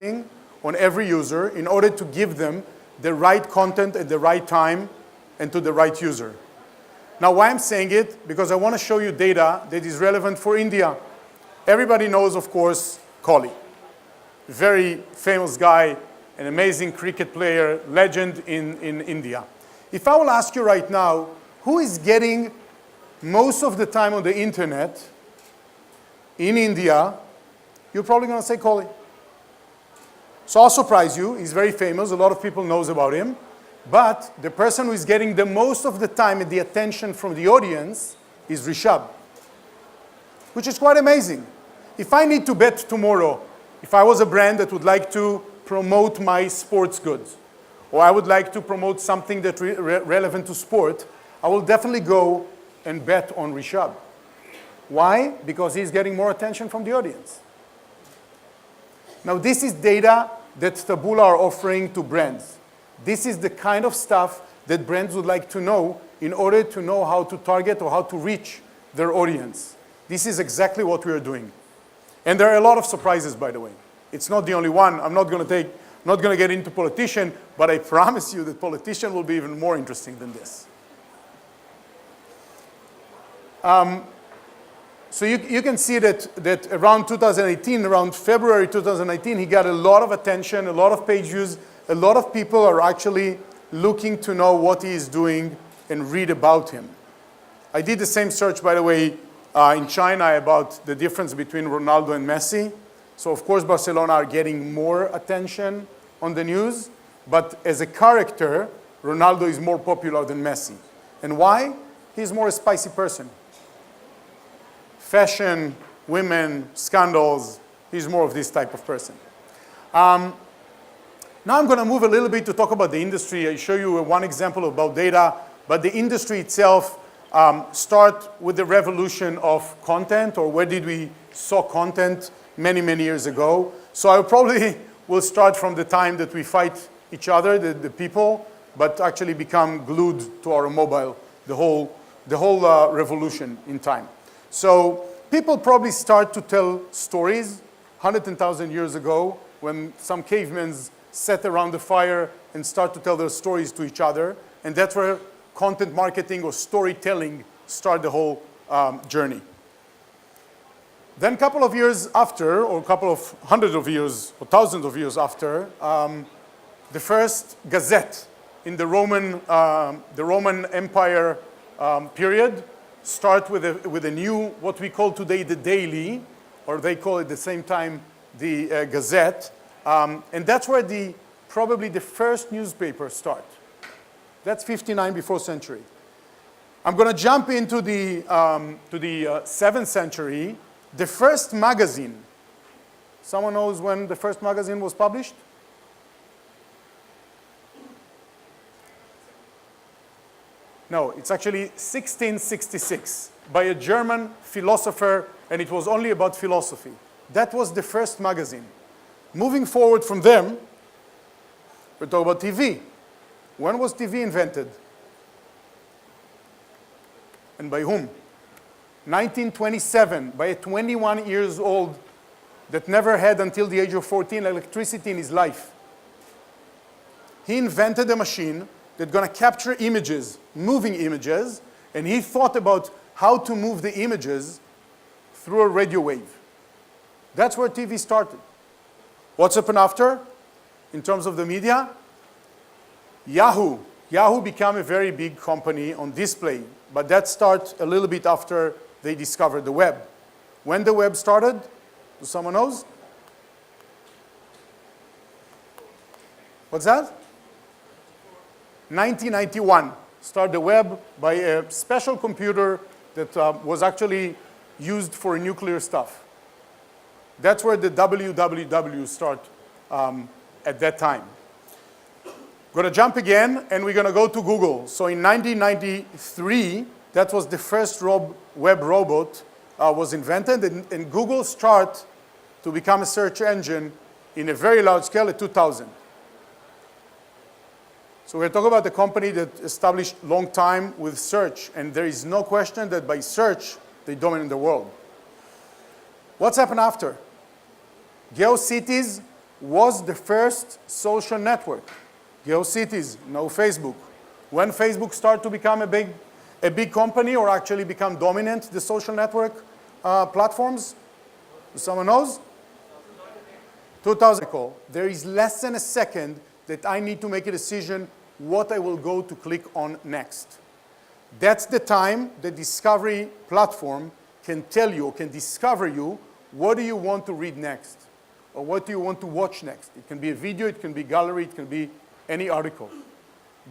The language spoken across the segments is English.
marketing on every user in order to give them the right content at the right time and to the right user. Now, why I'm saying it? Because I want to show you data that is relevant for India. Everybody knows, of course, Kohli. Very famous guy, an amazing cricket player, legend in India. If I will ask you right now, who is getting most of the time on the internet in India, you're probably going to say Kohli. So I'll surprise you. He's very famous. A lot of people knows about him. But the person who is getting the most of the time and the attention from the audience is Rishabh, which is quite amazing. If I need to bet tomorrow, if I was a brand that would like to promote my sports goods, or I would like to promote something that's relevant to sport, I will definitely go and bet on Rishabh. Why? Because he's getting more attention from the audience. Now, this is data that Taboola are offering to brands. This is the kind of stuff that brands would like to know in order to know how to target or how to reach their audience. This is exactly what we are doing. And there are a lot of surprises, by the way. It's not the only one. I'm not going to get into politician, but I promise you that politician will be even more interesting than this. So you can see that around 2018, around February 2019, he got a lot of attention, a lot of page views. A lot of people are actually looking to know what he is doing and read about him. I did the same search, by the way, in China about the difference between Ronaldo and Messi. So of course, Barcelona are getting more attention on the news, but as a character, Ronaldo is more popular than Messi. And why? He's more a spicy person. Fashion, women, scandals, he's more of this type of person. Now I'm going to move a little bit to talk about the industry. I show you one example about data, but the industry itself start with the revolution of content, or where did we saw content many, many years ago. So I probably will start from the time that we fight each other, the people, but actually become glued to our mobile, the whole revolution in time. So people probably start to tell stories 100,000 years ago when some cavemen sat around the fire and start to tell their stories to each other. And that's where content marketing or storytelling start the whole journey. Then a couple of years after, or a couple of hundreds of years, or thousands of years after, the first gazette in the Roman Empire period start with a new, what we call today the daily, or they call it at the same time the gazette. And that's where probably the first newspaper start. That's 59 before century. I'm going to jump into the 7th century. The first magazine. Someone knows when the first magazine was published? No, it's actually 1666 by a German philosopher, and it was only about philosophy. That was the first magazine. Moving forward from them, we're talking about TV. When was TV invented? And by whom? 1927, by a 21 years old that never had until the age of 14 electricity in his life. He invented a machine that's going to capture images, moving images, and he thought about how to move the images through a radio wave. That's where TV started. What's happened after, in terms of the media? Yahoo. Yahoo became a very big company on display, but that started a little bit after they discovered the web. When the web started, do someone knows? What's that? 1991. Started the web by a special computer that was actually used for nuclear stuff. That's where the www start at that time. Going to jump again, and we're going to go to Google. So in 1993, that was the first web robot was invented, and Google started to become a search engine in a very large scale at 2000. So we're talking about a company that established long time with search, and there is no question that by search, they dominate the world. What's happened after? GeoCities was the first social network. GeoCities, no Facebook. When Facebook started to become a big company or actually become dominant, the social network platforms? Someone knows? 2000. There is less than a second that I need to make a decision what I will go to click on next. That's the time the discovery platform can tell you or can discover you what do you want to read next or what do you want to watch next. It can be a video, it can be gallery, it can be any article.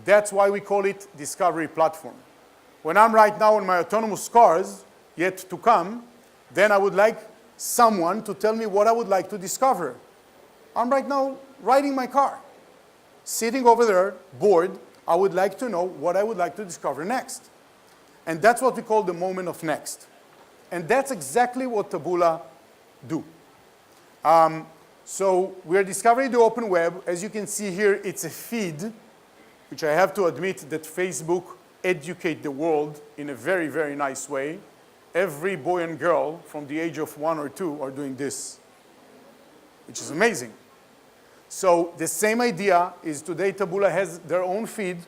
That's why we call it discovery platform. When I'm right now on my autonomous cars, yet to come, then I would like someone to tell me what I would like to discover. I'm right now riding my car, sitting over there, bored. I would like to know what I would like to discover next. And that's what we call the moment of next. And that's exactly what Taboola do. So we're discovering the open web. As you can see here, it's a feed, which I have to admit that Facebook educate the world in a very, very nice way. Every boy and girl from the age of 1 or 2 are doing this, which is amazing. So the same idea is today Taboola has their own feed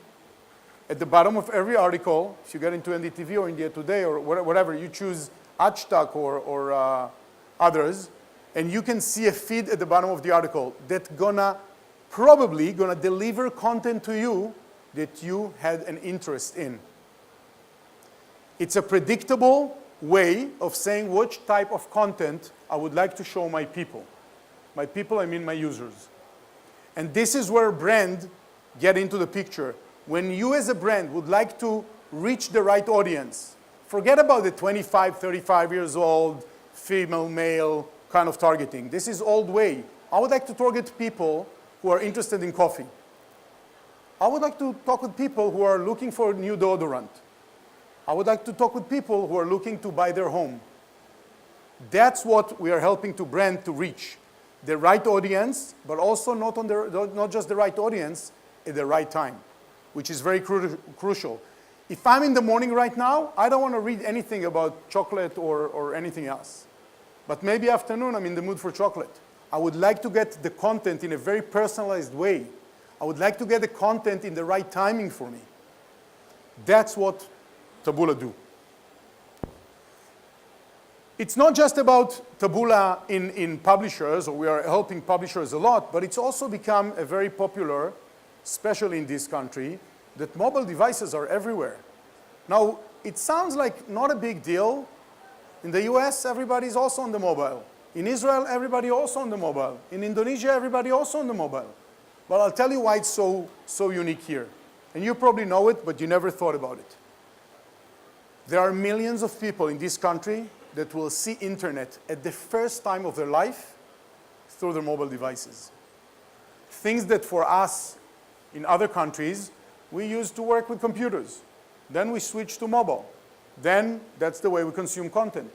at the bottom of every article. If you get into NDTV or India Today or whatever, you choose Hashtag or others, and you can see a feed at the bottom of the article that's probably gonna deliver content to you that you had an interest in. It's a predictable way of saying which type of content I would like to show my people. By people, I mean my users. And this is where brand get into the picture. When you as a brand would like to reach the right audience, forget about the 25, 35 years old, female, male kind of targeting. This is old way. I would like to target people who are interested in coffee. I would like to talk with people who are looking for a new deodorant. I would like to talk with people who are looking to buy their home. That's what we are helping to brand to reach. The right audience, but also not just the right audience at the right time, which is very crucial. If I'm in the morning right now, I don't want to read anything about chocolate or anything else. But maybe afternoon, I'm in the mood for chocolate. I would like to get the content in a very personalized way. I would like to get the content in the right timing for me. That's what Taboola do. It's not just about Taboola in publishers, or we are helping publishers a lot, but it's also become a very popular, especially in this country, that mobile devices are everywhere. Now, it sounds like not a big deal. In the US, everybody's also on the mobile. In Israel, everybody also on the mobile. In Indonesia, everybody also on the mobile. But I'll tell you why it's so unique here. And you probably know it, but you never thought about it. There are millions of people in this country that will see internet at the first time of their life through their mobile devices. Things that for us in other countries, we used to work with computers. Then we switched to mobile. Then that's the way we consume content.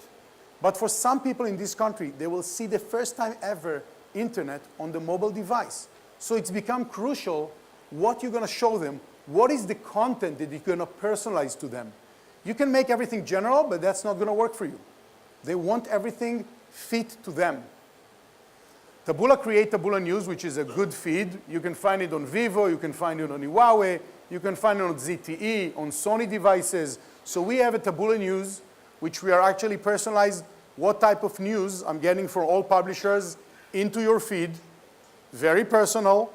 But for some people in this country, they will see the first time ever internet on the mobile device. So it's become crucial what you're going to show them. What is the content that you're going to personalize to them? You can make everything general, but that's not going to work for you. They want everything fit to them. Taboola create Taboola News, which is a good feed. You can find it on Vivo, you can find it on Huawei, you can find it on ZTE, on Sony devices. So we have a Taboola News, which we are actually personalized what type of news I'm getting from all publishers into your feed, very personal,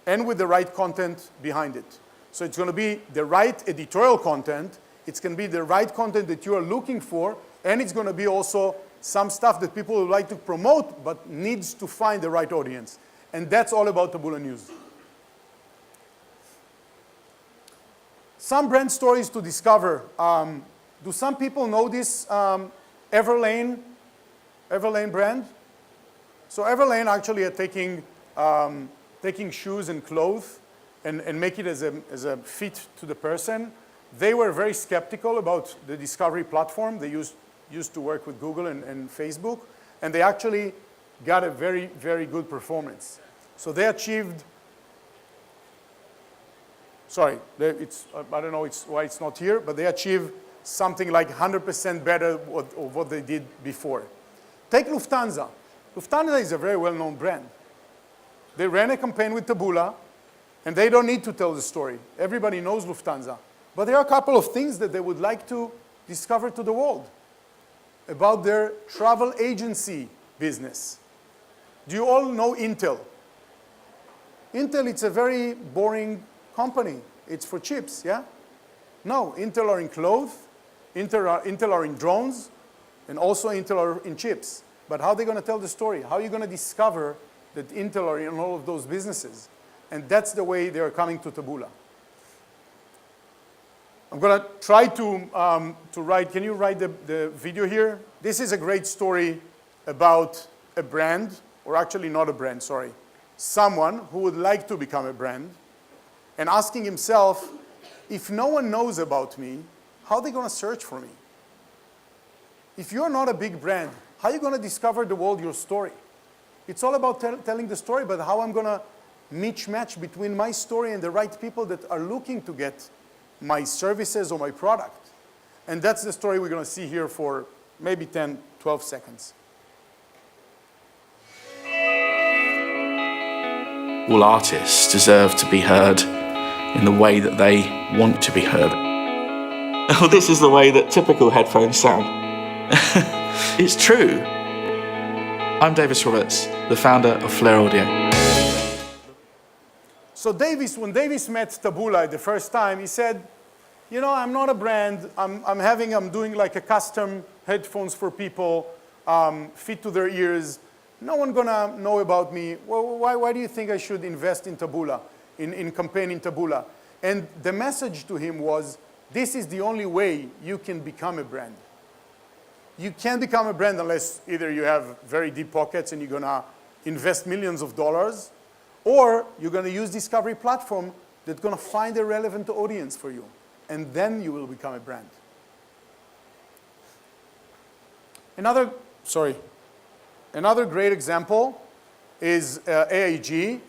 and with the right content behind it. So it's going to be the right editorial content, it's going to be the right content that you are looking for, and it's going to be also some stuff that people would like to promote, but needs to find the right audience. And that's all about Taboola News. Some brand stories to discover. Do some people know this Everlane brand? So Everlane actually are taking shoes and clothes and make it as a fit to the person. They were very skeptical about the discovery platform. They used to work with Google and Facebook, and they actually got a very, very good performance. So they achieved, I don't know why it's not here, but they achieved something like 100% better of what they did before. Take Lufthansa. Lufthansa is a very well-known brand. They ran a campaign with Taboola, and they don't need to tell the story. Everybody knows Lufthansa. But there are a couple of things that they would like to discover to the world about their travel agency business. Do you all know Intel? Intel, it's a very boring company. It's for chips, yeah? No, Intel are in clothes, Intel are in drones, and also Intel are in chips. But how are they going to tell the story? How are you going to discover that Intel are in all of those businesses? And that's the way they are coming to Taboola. I'm going to try to write, can you write the video here? This is a great story about a brand, or actually not a brand, sorry. Someone who would like to become a brand and asking himself, if no one knows about me, how are they going to search for me? If you're not a big brand, how are you going to discover the world your story? It's all about telling the story, but how I'm going to match between my story and the right people that are looking to get my services or my product. And that's the story we're going to see here for maybe 10, 12 seconds. All artists deserve to be heard in the way that they want to be heard. Oh, this is the way that typical headphones sound. It's true. I'm Davis Roberts, the founder of Flair Audio. So when Davis met Taboola the first time, he said, you know, I'm not a brand. I'm doing like a custom headphones for people, fit to their ears. No one gonna know about me. Well, why do you think I should invest in Taboola, in campaigning Taboola? And the message to him was, this is the only way you can become a brand. You can't become a brand unless either you have very deep pockets and you're gonna invest millions of dollars, or you're gonna use Discovery platform that's gonna find a relevant audience for you. And then you will become a brand. Another great example is AIG,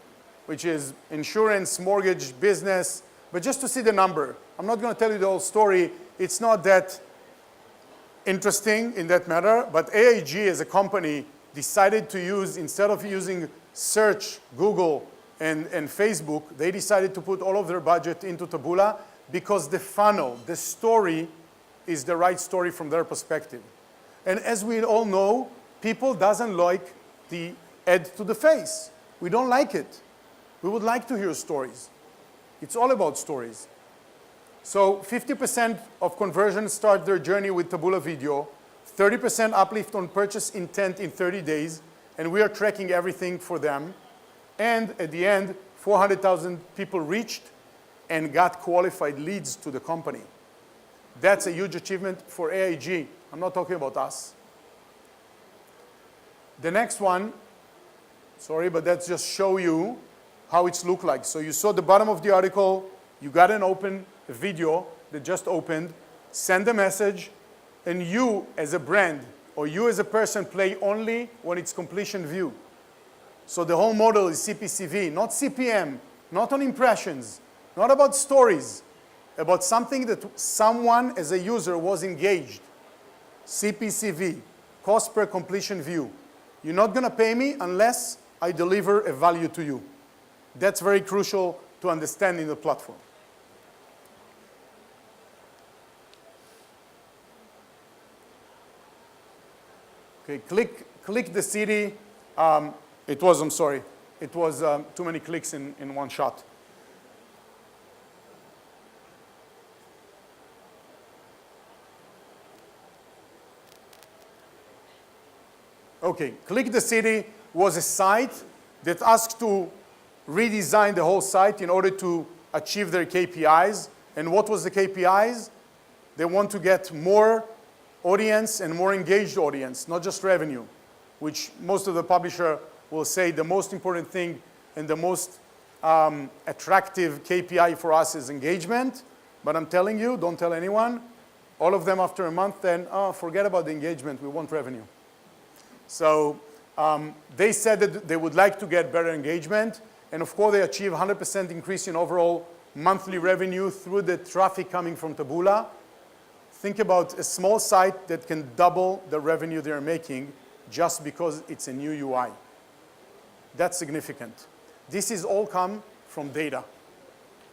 which is insurance, mortgage, business. But just to see the number, I'm not going to tell you the whole story. It's not that interesting in that matter. But AIG as a company decided to use, instead of using search, Google, and Facebook, they decided to put all of their budget into Taboola because the funnel, the story, is the right story from their perspective. And as we all know, people doesn't like the ad to the face. We don't like it. We would like to hear stories. It's all about stories. So 50% of conversions start their journey with Taboola video, 30% uplift on purchase intent in 30 days, and we are tracking everything for them. And at the end, 400,000 people reached and got qualified leads to the company. That's a huge achievement for AIG. I'm not talking about us. The next one, sorry, but that's just show you how it's look like. So you saw the bottom of the article, you got an open video that just opened, send a message, and you as a brand or you as a person play only when it's completion view. So the whole model is CPCV, not CPM, not on impressions, not about stories, about something that someone as a user was engaged. CPCV, cost per completion view. You're not going to pay me unless I deliver a value to you. That's very crucial to understand in the platform. Okay, click the city. It was too many clicks in one shot. Okay, Click the City was a site that asked to redesign the whole site in order to achieve their KPIs. And what was the KPIs? They want to get more audience and more engaged audience, not just revenue, which most of the publisher will say the most important thing and the most attractive KPI for us is engagement. But I'm telling you, don't tell anyone. All of them after a month then, oh, forget about the engagement, we want revenue. So they said that they would like to get better engagement. And of course, they achieve 100% increase in overall monthly revenue through the traffic coming from Taboola. Think about a small site that can double the revenue they're making just because it's a new UI. That's significant. This is all come from data.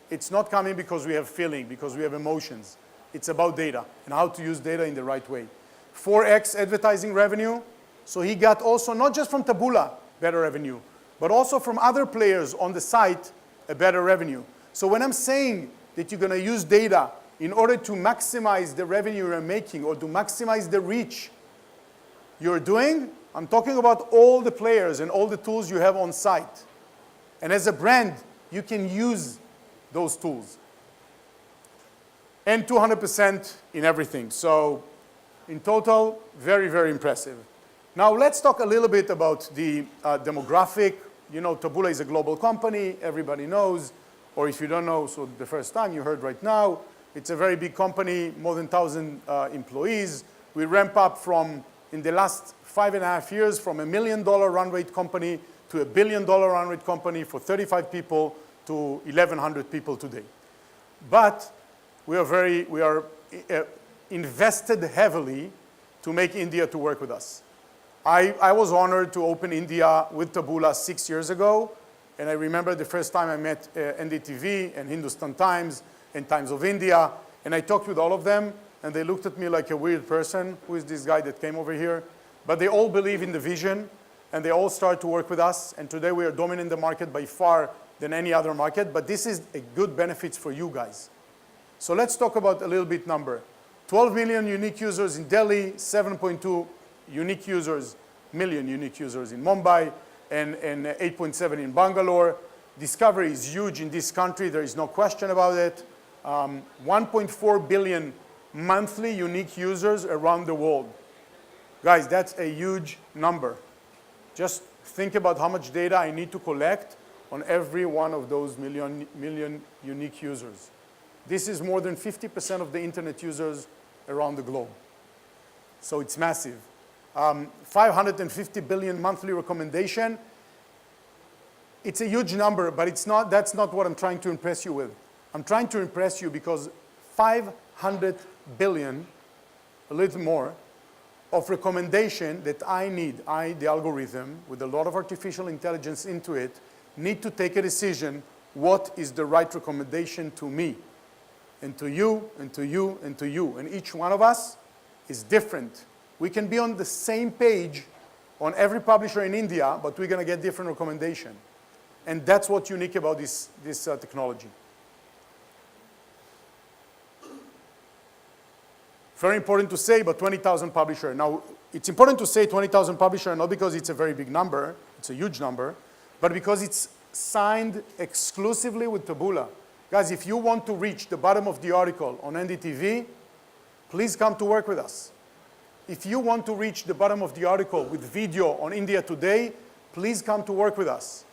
It's not coming because we have feeling, because we have emotions. It's about data and how to use data in the right way. 4x advertising revenue. So he got also not just from Taboola better revenue, but also from other players on the site a better revenue. So when I'm saying that you're going to use data in order to maximize the revenue you're making or to maximize the reach you're doing, I'm talking about all the players and all the tools you have on site. And as a brand, you can use those tools. And 200% in everything. So in total, very, very impressive. Now let's talk a little bit about the demographic. You know, Taboola is a global company, everybody knows. Or if you don't know, so the first time you heard right now, it's a very big company, more than 1,000 employees. We ramp up from, in the last 5.5 years, from $1 million run rate company to $1 billion run rate company for 35 people to 1,100 people today. But we are invested heavily to make India to work with us. I was honored to open India with Taboola 6 years ago. And I remember the first time I met NDTV and Hindustan Times and Times of India. And I talked with all of them. And they looked at me like a weird person. Who is this guy that came over here? But they all believe in the vision. And they all start to work with us. And today we are dominating the market by far than any other market. But this is a good benefits for you guys. So let's talk about a little bit number. 12 million unique users in Delhi, 7.2 million unique users in Mumbai, and 8.7 in Bangalore. Discovery is huge in this country. There is no question about it. 1.4 billion monthly unique users around the world. Guys, that's a huge number. Just think about how much data I need to collect on every one of those million unique users. This is more than 50% of the internet users around the globe. So it's massive. 550 billion monthly recommendation. It's a huge number, but that's not what I'm trying to impress you with. I'm trying to impress you because 500 billion, a little more, of recommendation that I need, the algorithm, with a lot of artificial intelligence into it, need to take a decision, what is the right recommendation to me, and to you, and to you, and to you. And each one of us is different. We can be on the same page on every publisher in India, but we're going to get different recommendation. And that's what's unique about this technology. Very important to say, but 20,000 publisher. Now, it's important to say 20,000 publisher, not because it's a very big number, it's a huge number, but because it's signed exclusively with Taboola. Guys, if you want to reach the bottom of the article on NDTV, please come to work with us. If you want to reach the bottom of the article with video on India Today, please come to work with us.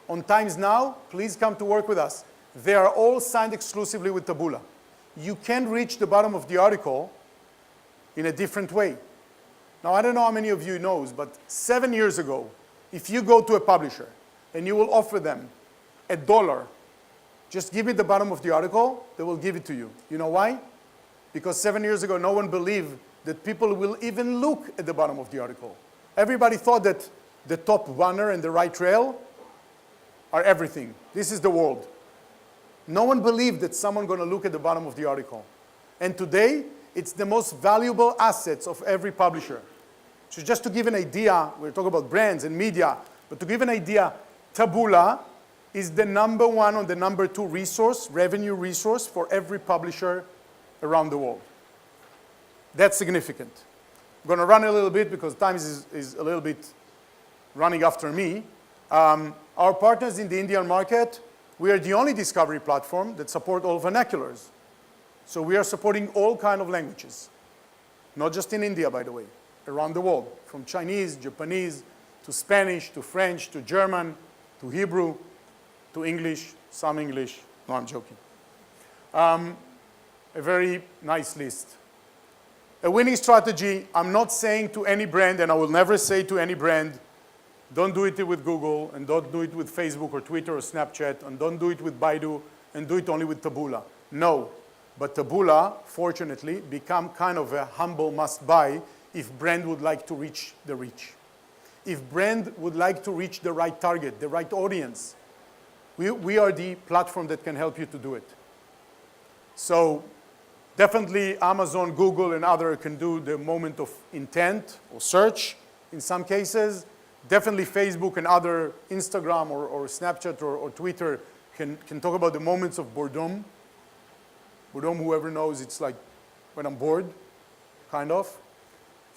On Times Now, please come to work with us. They are all signed exclusively with Taboola. You can reach the bottom of the article in a different way. Now, I don't know how many of you knows, but 7 years ago, if you go to a publisher and you will offer them $1, just give me the bottom of the article, they will give it to you. You know why? Because 7 years ago, no one believed that people will even look at the bottom of the article. Everybody thought that the top banner and the right rail are everything. This is the world. No one believed that someone going to look at the bottom of the article. And today, it's the most valuable assets of every publisher. So just to give an idea, we're talking about brands and media, but to give an idea, Taboola is the #1 or the #2 resource, revenue resource for every publisher around the world. That's significant. I'm going to run a little bit because time is a little bit running after me. Our partners in the Indian market, we are the only discovery platform that support all vernaculars. So we are supporting all kinds of languages, not just in India, by the way, around the world, from Chinese, Japanese, to Spanish, to French, to German, to Hebrew, to English, some English. No, I'm joking. A very nice list. A winning strategy, I'm not saying to any brand, and I will never say to any brand, don't do it with Google, and don't do it with Facebook or Twitter or Snapchat, and don't do it with Baidu, and do it only with Taboola. No. But Taboola, fortunately, become kind of a humble must-buy if brand would like to reach the reach. If brand would like to reach the right target, the right audience. We are the platform that can help you to do it. So definitely Amazon, Google, and others can do the moment of intent or search in some cases. Definitely Facebook and other, Instagram or Snapchat or Twitter can talk about the moments of boredom. Boredom, whoever knows, it's like when I'm bored, kind of.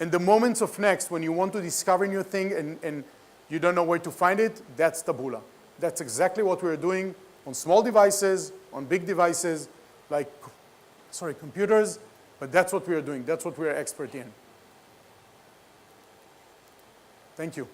And the moments of next, when you want to discover new thing and you don't know where to find it, that's Taboola. That's exactly what we're doing on small devices, on big devices, like, computers, but that's what we are doing. That's what we are expert in. Thank you.